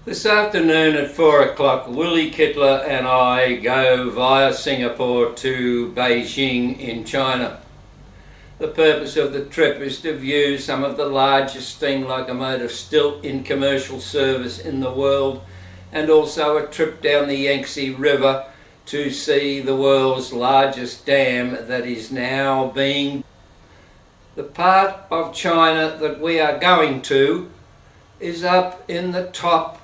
This afternoon at 4 o'clock, Willie Kittler and I go via Singapore to Beijing in China. The purpose of the trip is to view some of the largest steam locomotives still in commercial service in the world, and also a trip down the Yangtze River to see the world's largest dam that is now being. The part of China that we are going to is up in the top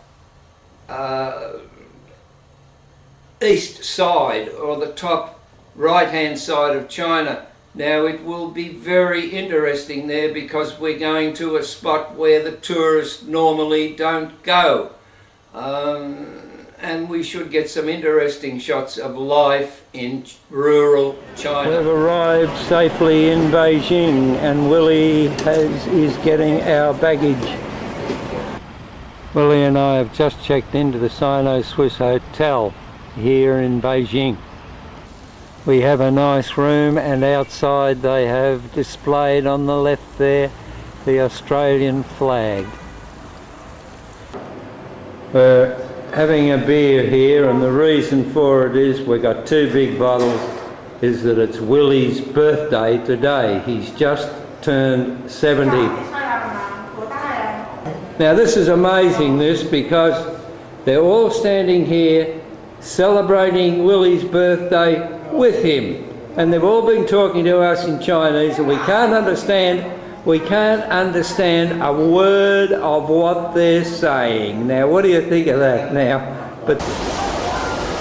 east side, or the top right hand side of China. Now it will be very interesting there because we're going to a spot where the tourists normally don't go, and we should get some interesting shots of life in rural China. We've arrived safely in Beijing and Willie is getting our baggage. Willie and I have just checked into the Sino-Swiss Hotel here in Beijing. We have a nice room, and outside they have displayed on the left there the Australian flag. We're having a beer here, and the reason for it is we've got two big bottles, is that it's Willie's birthday today. He's just turned 70. Now this is amazing, because they're all standing here celebrating Willie's birthday with him, and they've all been talking to us in Chinese, and we can't understand a word of what they're saying. Now what do you think of that now? But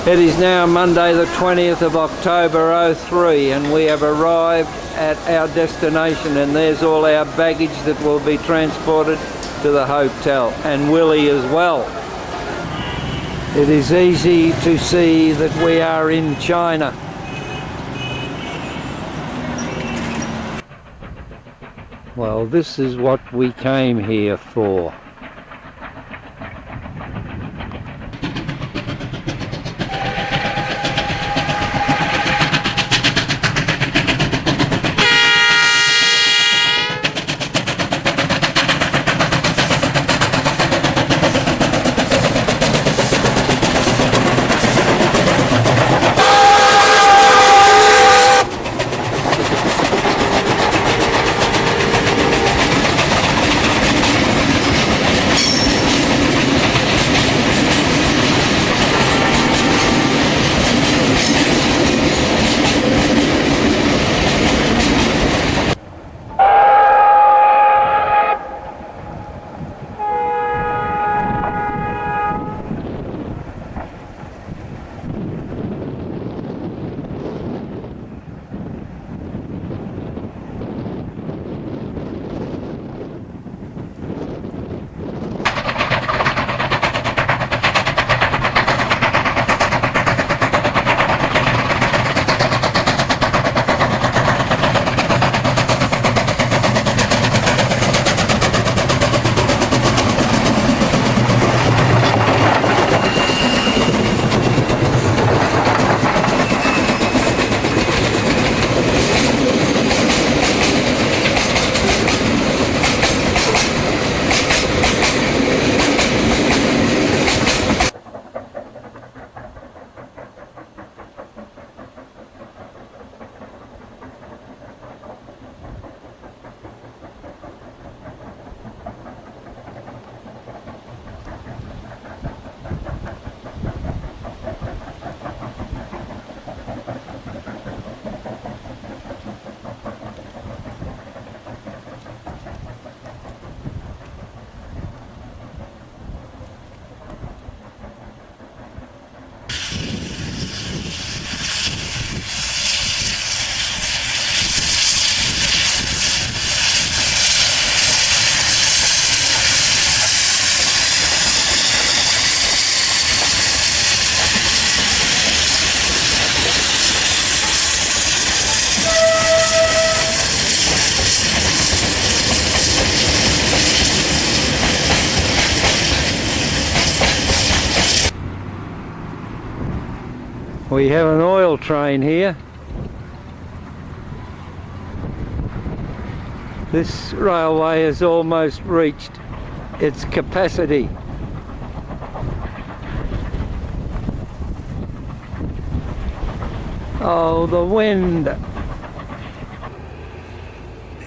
it is now Monday the 20th of October 03, and we have arrived at our destination, and there's all our baggage that will be transported to the hotel, and Willie as well. It is easy to see that we are in China. Well, this is what we came here for. We have an oil train here. This railway has almost reached its capacity. Oh, the wind!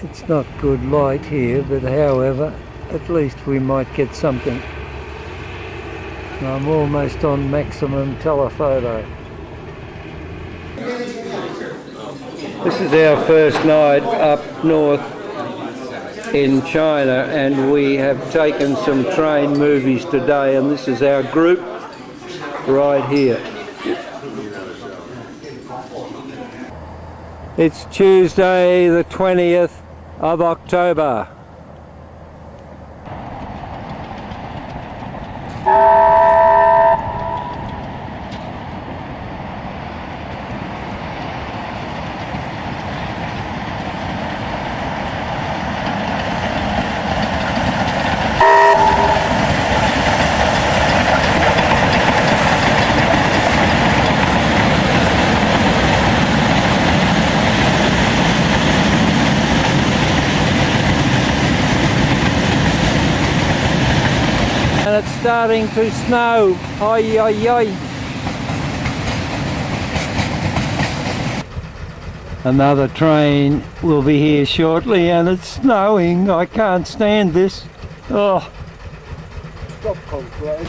It's not good light here, but however, at least we might get something. I'm almost on maximum telephoto. This is our first night up north in China, and we have taken some train movies today, and this is our group right here. It's Tuesday the 20th of October. And it's starting to snow. Oi, oi, oi. Another train will be here shortly, and it's snowing. I can't stand this. Oh. Stop, Coldplay.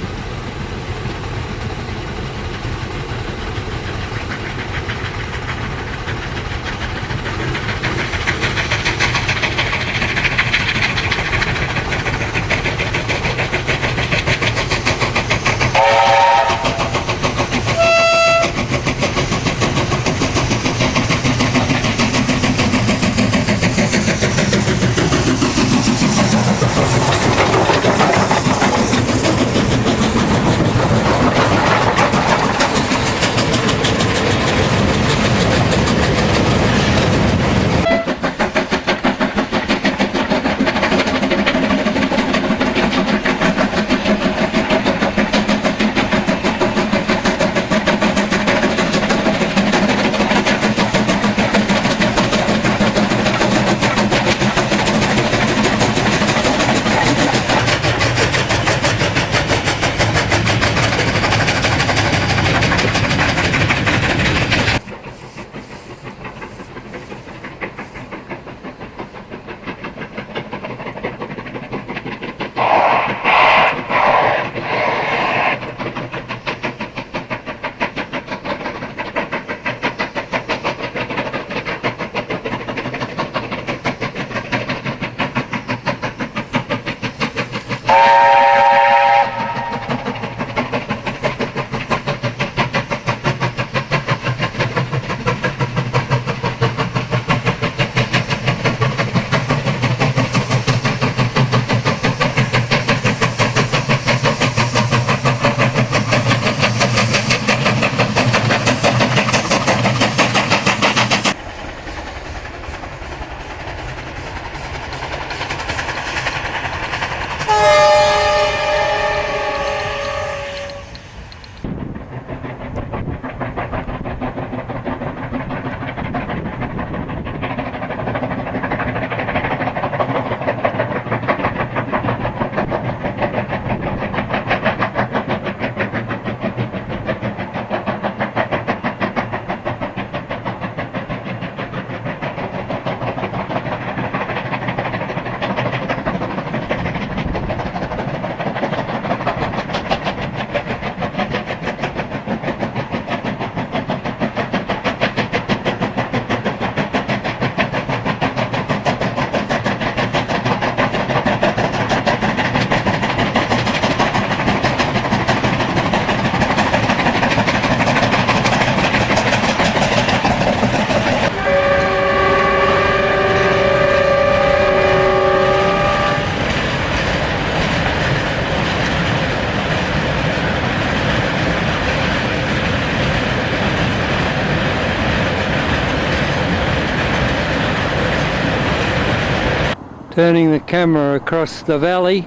Turning the camera across the valley,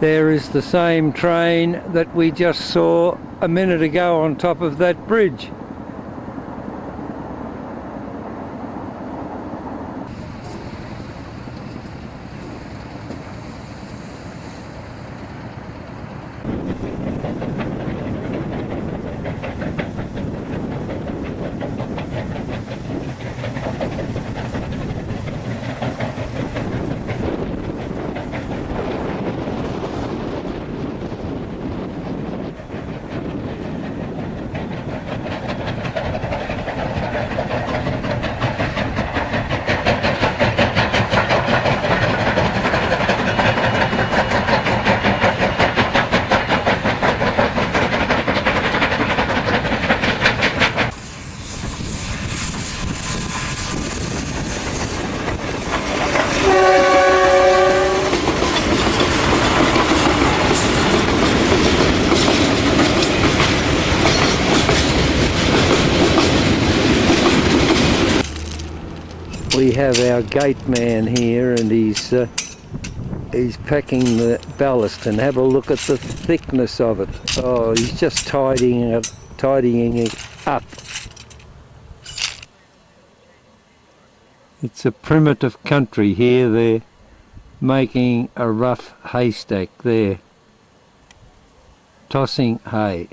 there is the same train that we just saw a minute ago on top of that bridge. we have our gate man here, and he's packing the ballast, and have a look at the thickness of it. Oh, he's just tidying it up. It's a primitive country here. They're making a rough haystack there, tossing hay.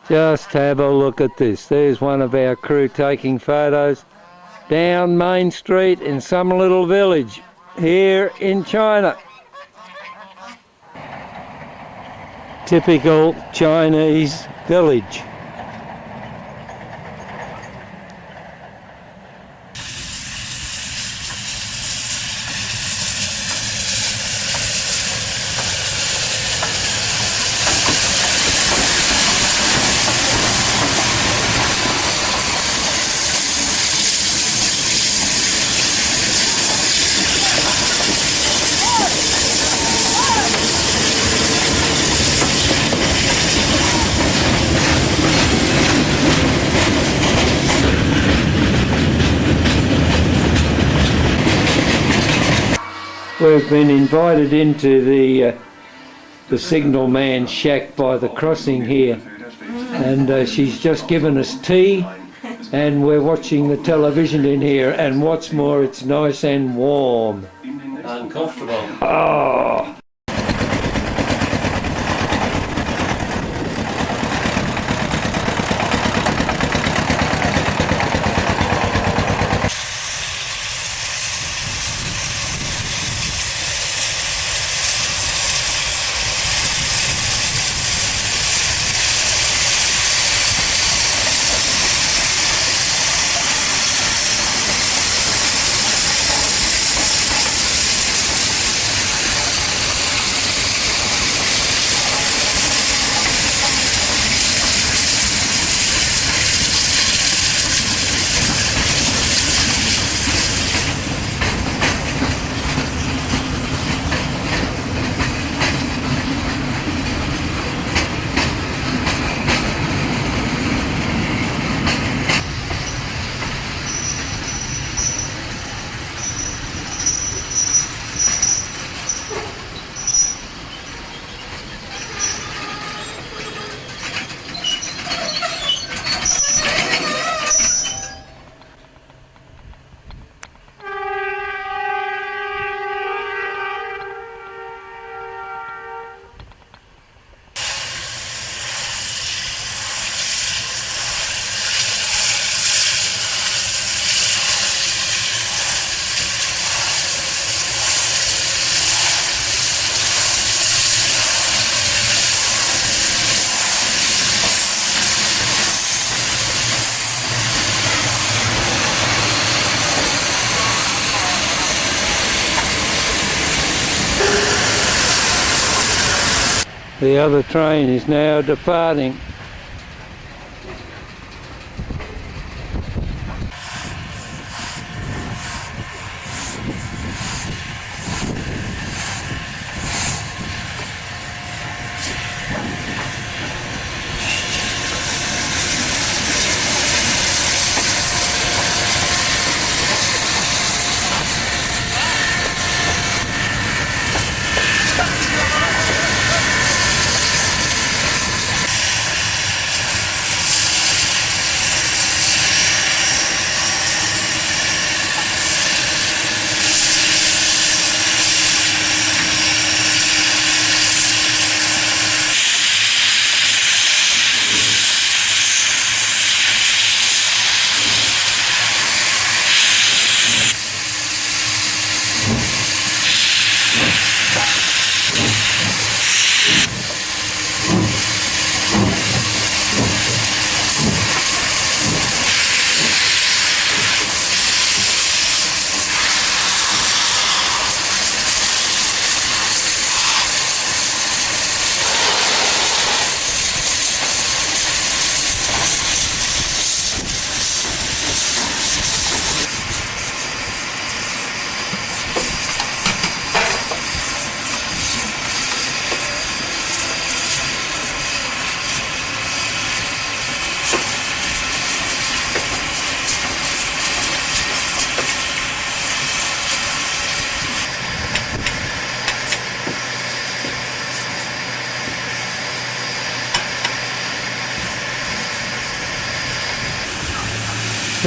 Just have a look at this. There's one of our crew taking photos down Main Street in some little village here in China. Typical Chinese village. We've been invited into the signalman's shack by the crossing here, and she's just given us tea, and we're watching the television in here, and what's more, it's nice and warm. Uncomfortable. Oh. The other train is now departing.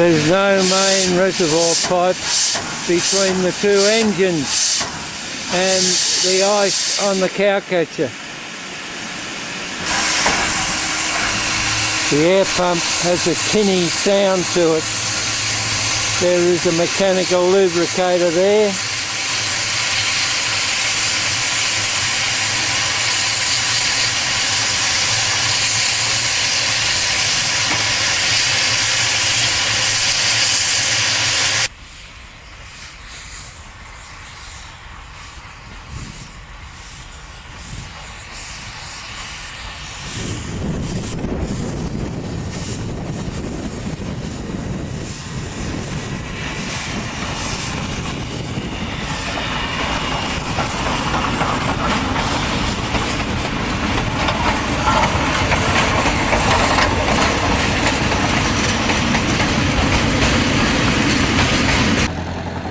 There's no main reservoir pipe between the two engines and the ice on the cowcatcher. The air pump has a tinny sound to it. There is a mechanical lubricator there.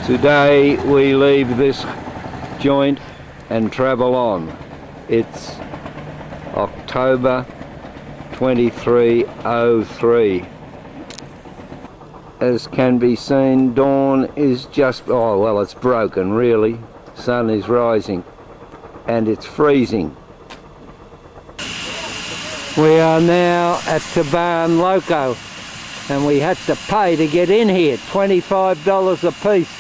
Today we leave this joint and travel on. It's October 2303. As can be seen, dawn is just, oh well, it's broken really. Sun is rising and it's freezing. We are now at Taban Loco and we had to pay to get in here, $25 a piece.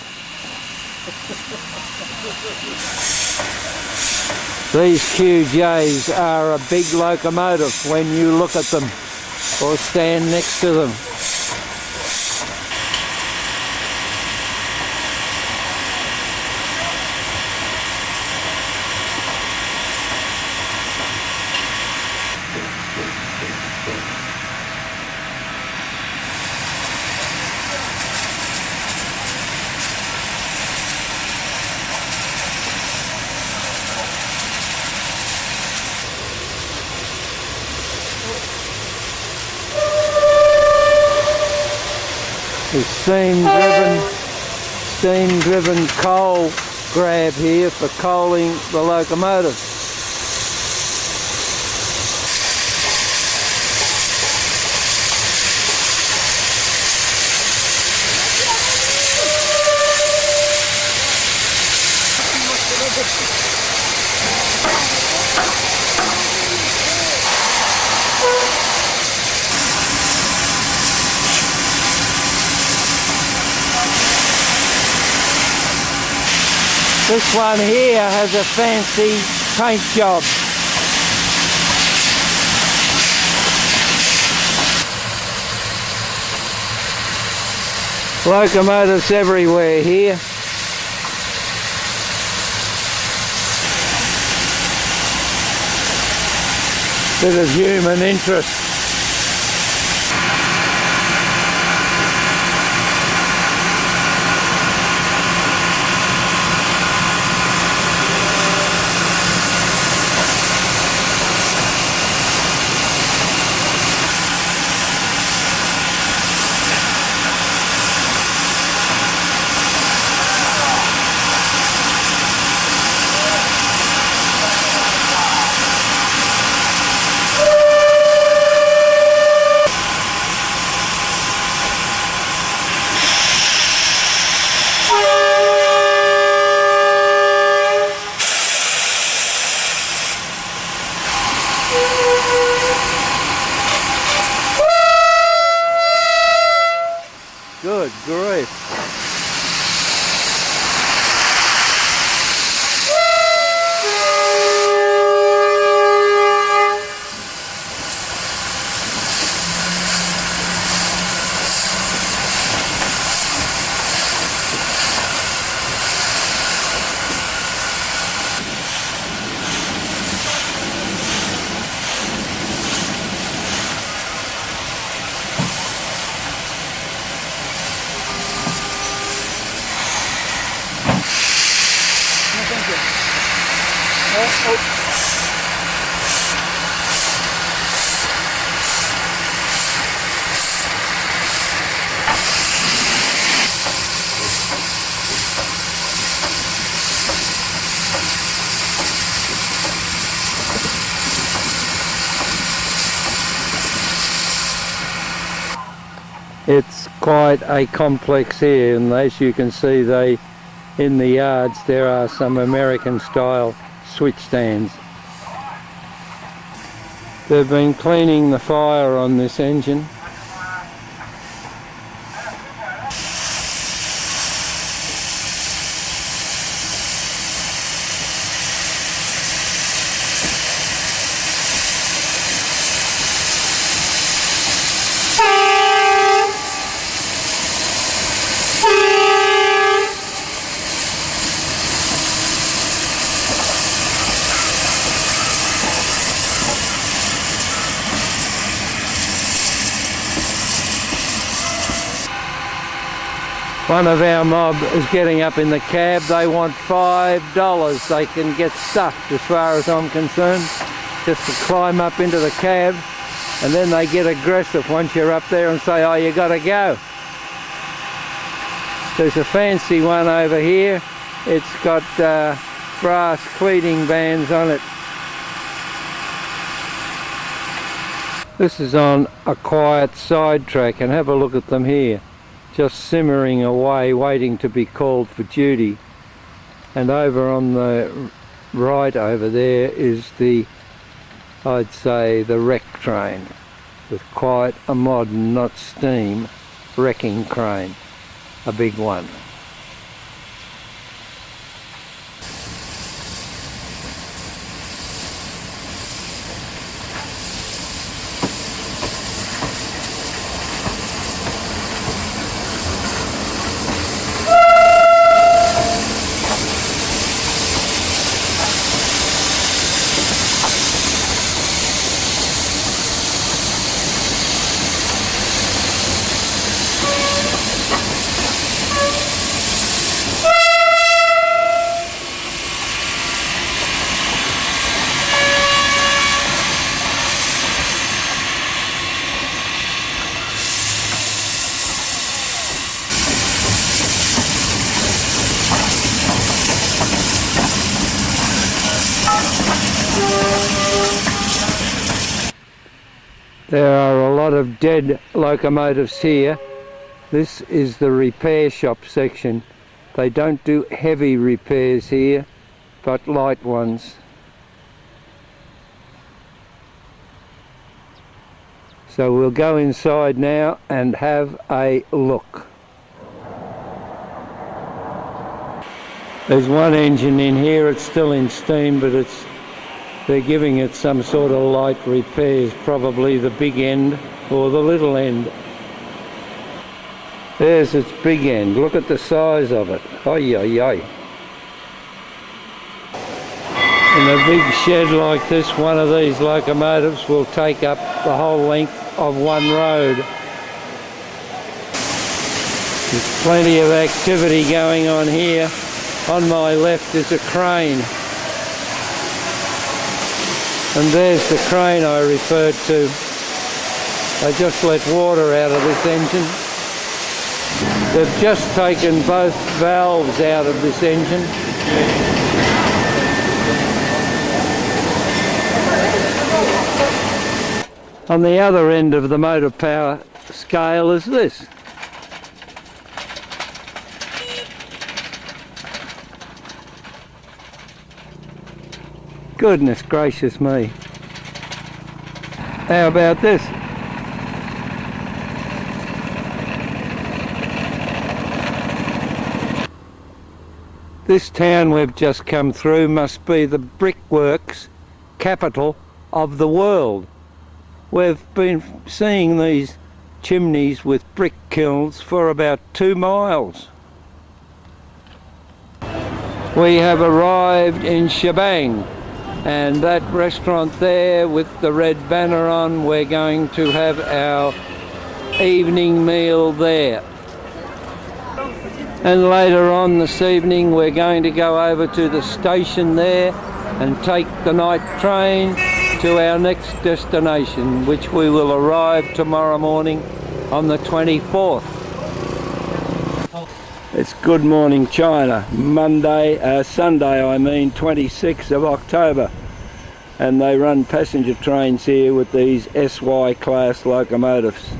These QJs are a big locomotive when you look at them or stand next to them. The steam-driven coal grab here for coaling the locomotive. This one here has a fancy paint job. Locomotives everywhere here. Bit of human interest. Good grief. It's quite a complex here, and as you can see, in the yards there are some American style switch stands. They've been cleaning the fire on this engine. One of our mob is getting up in the cab. They want $5. They can get stuffed as far as I'm concerned, just to climb up into the cab, and then they get aggressive once you're up there and say, oh, you gotta go. There's a fancy one over here. It's got brass cleating bands on it. This is on a quiet side track, and have a look at them here. Just simmering away, waiting to be called for duty. And over on the right over there is I'd say the wreck train, with quite a modern, not steam, wrecking crane, a big one. There are a lot of dead locomotives here. This is the repair shop section. They don't do heavy repairs here, but light ones. So we'll go inside now and have a look. There's one engine in here, it's still in steam, but they're giving it some sort of light repairs, probably the big end or the little end. There's its big end. Look at the size of it. Ay, ay, ay. In a big shed like this, one of these locomotives will take up the whole length of one road. There's plenty of activity going on here. On my left is a crane. And there's the crane I referred to. They just let water out of this engine. They've just taken both valves out of this engine. On the other end of the motor power scale is this. Goodness gracious me. How about this? This town we've just come through must be the brickworks capital of the world. We've been seeing these chimneys with brick kilns for about 2 miles. We have arrived in Shebang. And that restaurant there with the red banner on, we're going to have our evening meal there. And later on this evening we're going to go over to the station there and take the night train to our next destination, which we will arrive tomorrow morning on the 24th. It's Good Morning China, Sunday, 26th of October. And they run passenger trains here with these SY class locomotives.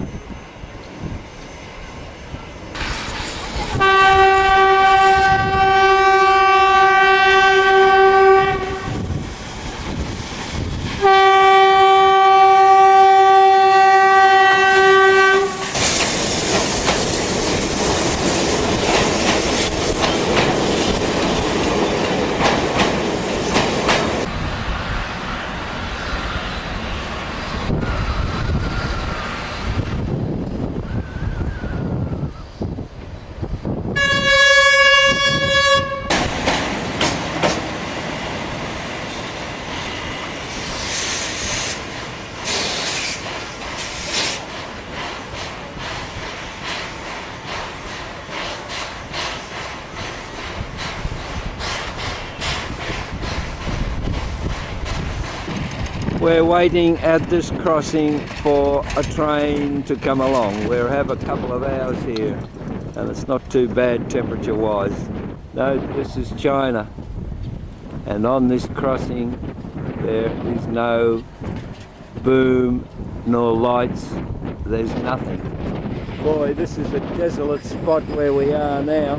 We're waiting at this crossing for a train to come along. We'll have a couple of hours here, and it's not too bad temperature wise. No, this is China, and on this crossing there is no boom nor lights. There's nothing. Boy, this is a desolate spot where we are now.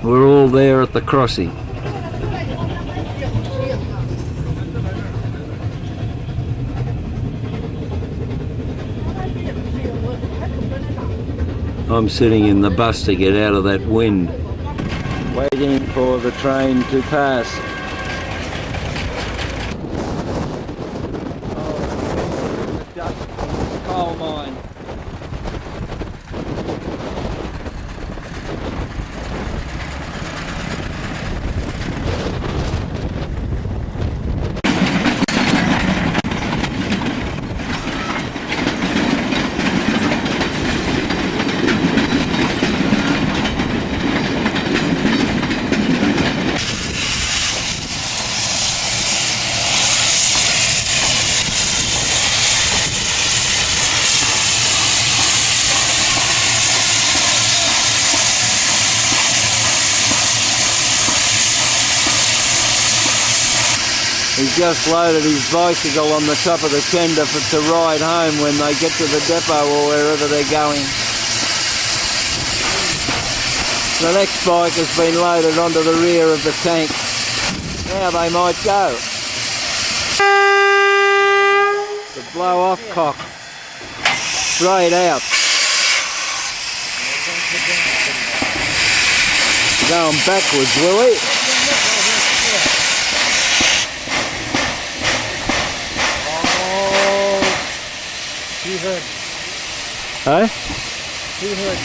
We're all there at the crossing. I'm sitting in the bus to get out of that wind, waiting for the train to pass. Oh, the dust from the coal mine. He's just loaded his bicycle on the top of the tender to ride home when they get to the depot or wherever they're going. The next bike has been loaded onto the rear of the tank. Now they might go. The blow off cock. Straight out. Going backwards, Willie. He heard. Hey? He heard.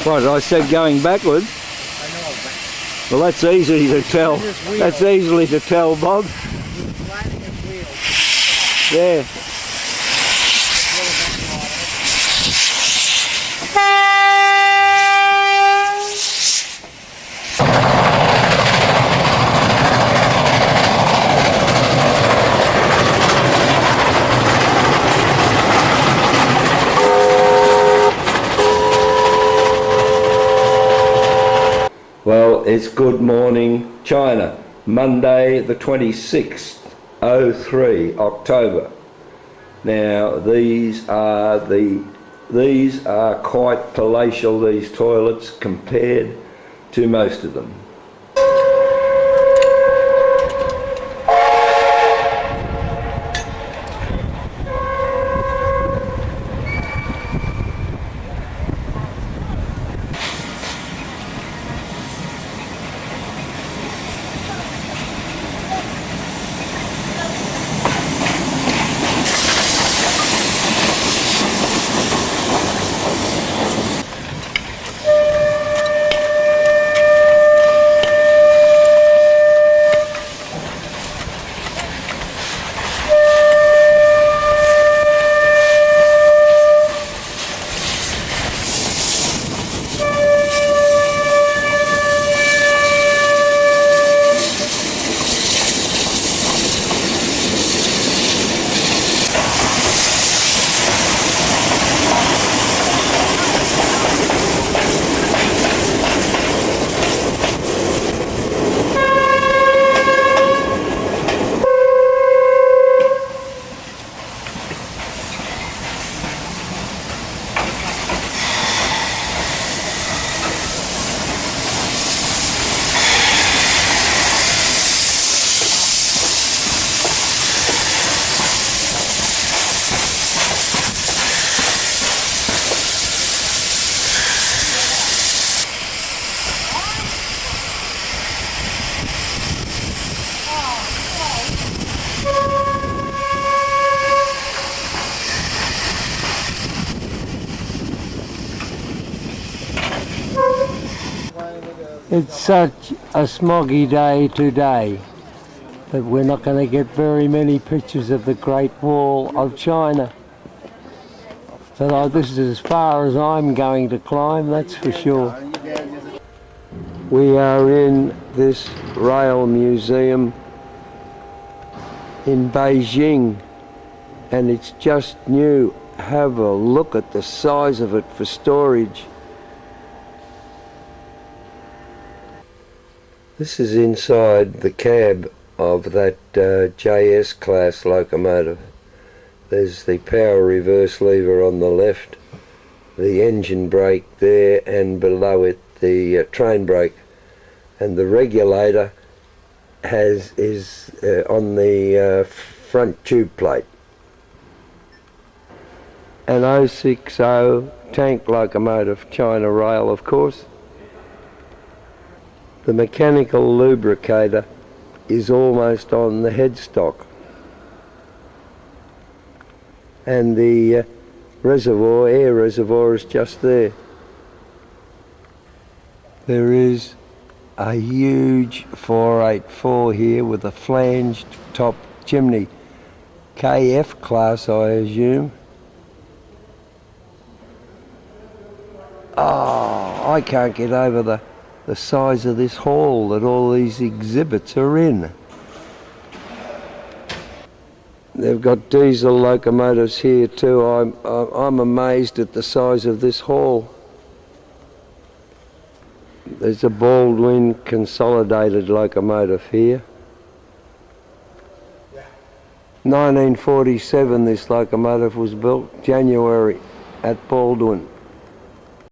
What, I said going backwards? I know, but Well, that's easy to tell. That's easily to tell, Bob. he's sliding his wheels. There. Well, it's good morning, China. Monday the 26th, 03 October. Now these are quite palatial, these toilets, compared to most of them. It's such a smoggy day today that we're not going to get very many pictures of the Great Wall of China. But this is as far as I'm going to climb, that's for sure. We are in this rail museum in Beijing, and it's just new. Have a look at the size of it for storage. This is inside the cab of that JS class locomotive. There's the power reverse lever on the left, the engine brake there, and below it the train brake, and the regulator is on the front tube plate. An 060 tank locomotive, China Rail of course. The mechanical lubricator is almost on the headstock, and the air reservoir is just there. There is a huge 484 here with a flanged top chimney, KF class I assume. Oh, I can't get over the size of this hall that all these exhibits are in. They've got diesel locomotives here too. I'm amazed at the size of this hall. There's a Baldwin consolidated locomotive here. 1947 this locomotive was built, January, at Baldwin.